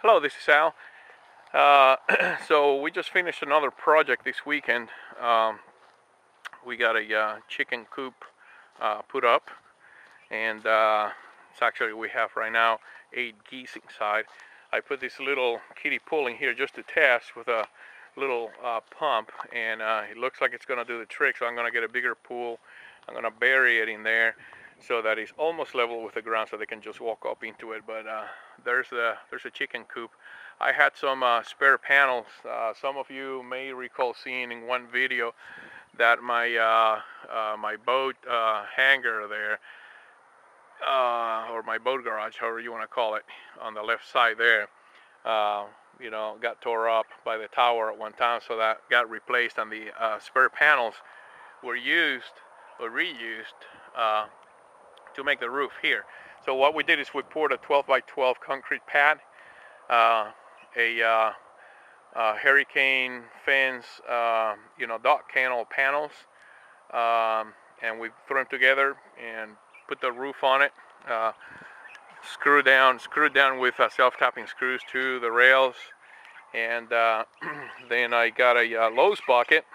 Hello, this is Al. So we just finished another project this weekend. Um, we got a chicken coop put up, and it's actually we have right now 8 geese inside. I put this little kiddie pool in here just to test with a little pump, and it looks like it's going to do the trick. So I'm going to get a bigger pool. I'm going to bury it in there so that it's almost level with the ground, so they can just walk up into it. But there's a chicken coop. I had some spare panels. Some of you may recall seeing in one video that my boat hangar there, or my boat garage, however you want to call it, on the left side there, got tore up by the tower at one time, so that got replaced, and the spare panels were used or reused to make the roof here. So what we did is we poured a 12 by 12 concrete pad, a hurricane fence, dock kennel panels, and we threw them together and put the roof on it. Screwed down with self-tapping screws to the rails, and then I got a Lowe's bucket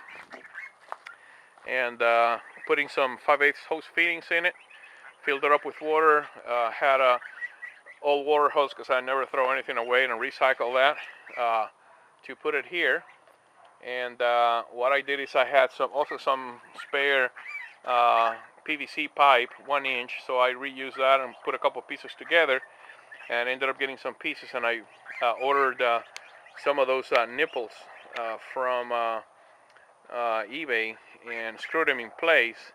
and putting some 5/8 hose fittings in it, filled it up with water, had a old water hose because I never throw anything away and recycle that, to put it here. And what I did is I had some spare PVC pipe, 1 inch, so I reused that and put a couple pieces together, and ended up getting some pieces, and I ordered some of those nipples from eBay and screwed them in place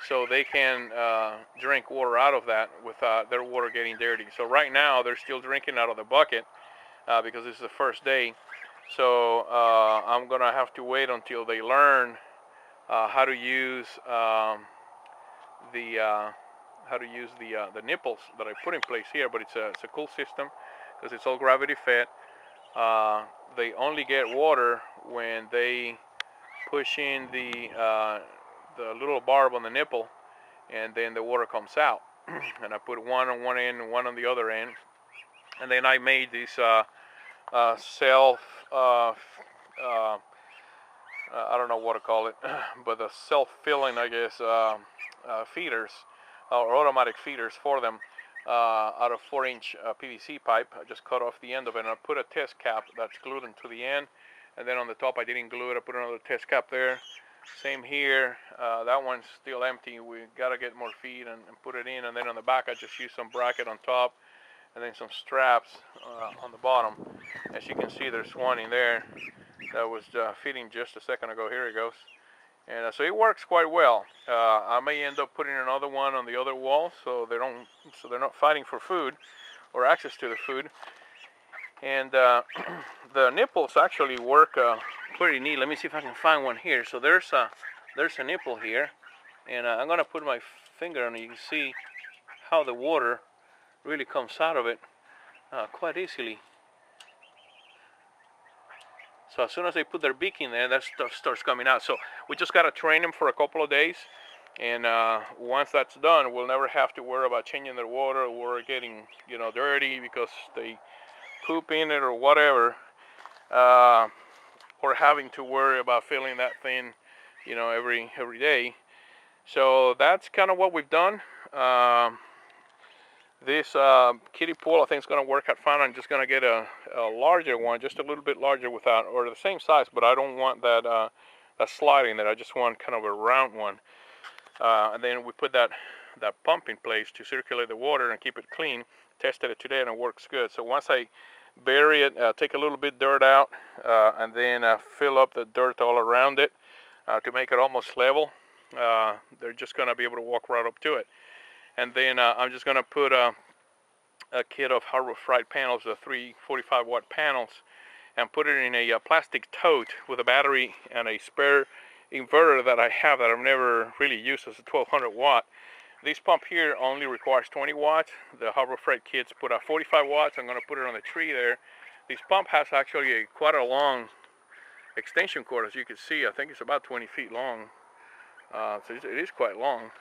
so they can drink water out of that without their water getting dirty. So right now they're still drinking out of the bucket because this is the first day. So I'm gonna have to wait until they learn how to use the nipples that I put in place here. But it's a cool system because it's all gravity fed. They only get water when they push in the little barb on the nipple, and then the water comes out. And I put one on one end and one on the other end, and then I made these self I don't know what to call it, but the self-filling, I guess, feeders or automatic feeders for them out of 4-inch PVC pipe. I just cut off the end of it, and I put a test cap that's glued into the end, and then on the top I didn't glue it. I put another test cap there. Same here. That one's still empty. We gotta get more feed and put it in, and then on the back I just used some bracket on top and then some straps on the bottom. As you can see, there's one in there that was fitting just a second ago. Here it goes. And so it works quite well. I may end up putting another one on the other wall so they're not fighting for food or access to the food. And the nipples actually work pretty neat. Let me see if I can find one here. So there's a nipple here, and I'm gonna put my finger on it. You can see how the water really comes out of it quite easily. So as soon as they put their beak in there, that stuff starts coming out. So we just got to train them for a couple of days. And once that's done, we'll never have to worry about changing their water or getting, dirty because they poop in it or whatever. Or having to worry about filling that thing, every day. So that's kind of what we've done. This kiddie pool, I think, is going to work out fine. I'm just going to get a larger one, just a little bit larger or the same size, but I don't want that sliding there. I just want kind of a round one. And then we put that pump in place to circulate the water and keep it clean. Tested it today and it works good. So once I bury it, take a little bit dirt out, and then fill up the dirt all around it to make it almost level, they're just going to be able to walk right up to it. And then I'm just going to put a kit of hardwood fried panels, the 345-watt panels, and put it in a plastic tote with a battery and a spare inverter that I have that I've never really used as a 1200 watt. This pump here only requires 20 watts. The hardwood fried kits put out 45 watts. I'm going to put it on the tree there. This pump has actually quite a long extension cord, as you can see. I think it's about 20 feet long. So it is quite long.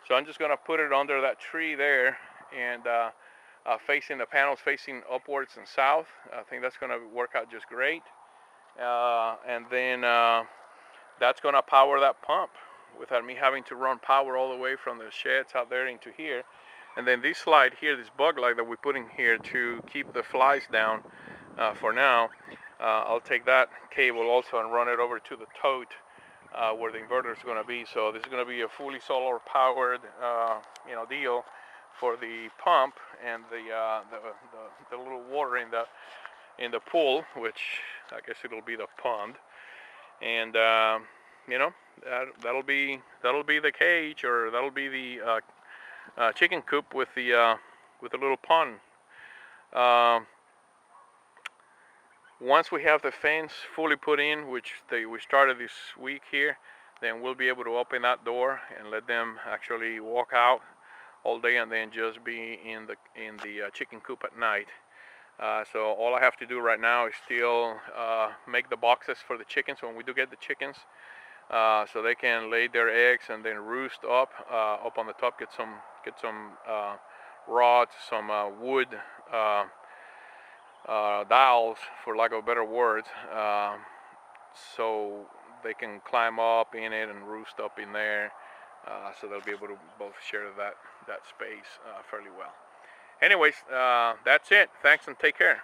So I'm just going to put it under that tree there, and facing the panels facing upwards and south. I think that's going to work out just great. And then that's going to power that pump without me having to run power all the way from the sheds out there into here. And then this slide here, this bug light that we put in here to keep the flies down for now, I'll take that cable also and run it over to the tote where the inverter is going to be. So this is going to be a fully solar powered deal for the pump and the little water in the pool, which I guess it'll be the pond. And that'll be the cage, or that'll be the chicken coop with the little pond. Once we have the fence fully put in, which we started this week here, then we'll be able to open that door and let them actually walk out all day, and then just be in the chicken coop at night. So all I have to do right now is still make the boxes for the chickens when we do get the chickens, so they can lay their eggs and then roost up on the top. Get some rods, some wood dowels, for lack of better words, so they can climb up in it and roost up in there. So they'll be able to both share that space fairly well. Anyways, that's it. Thanks and take care.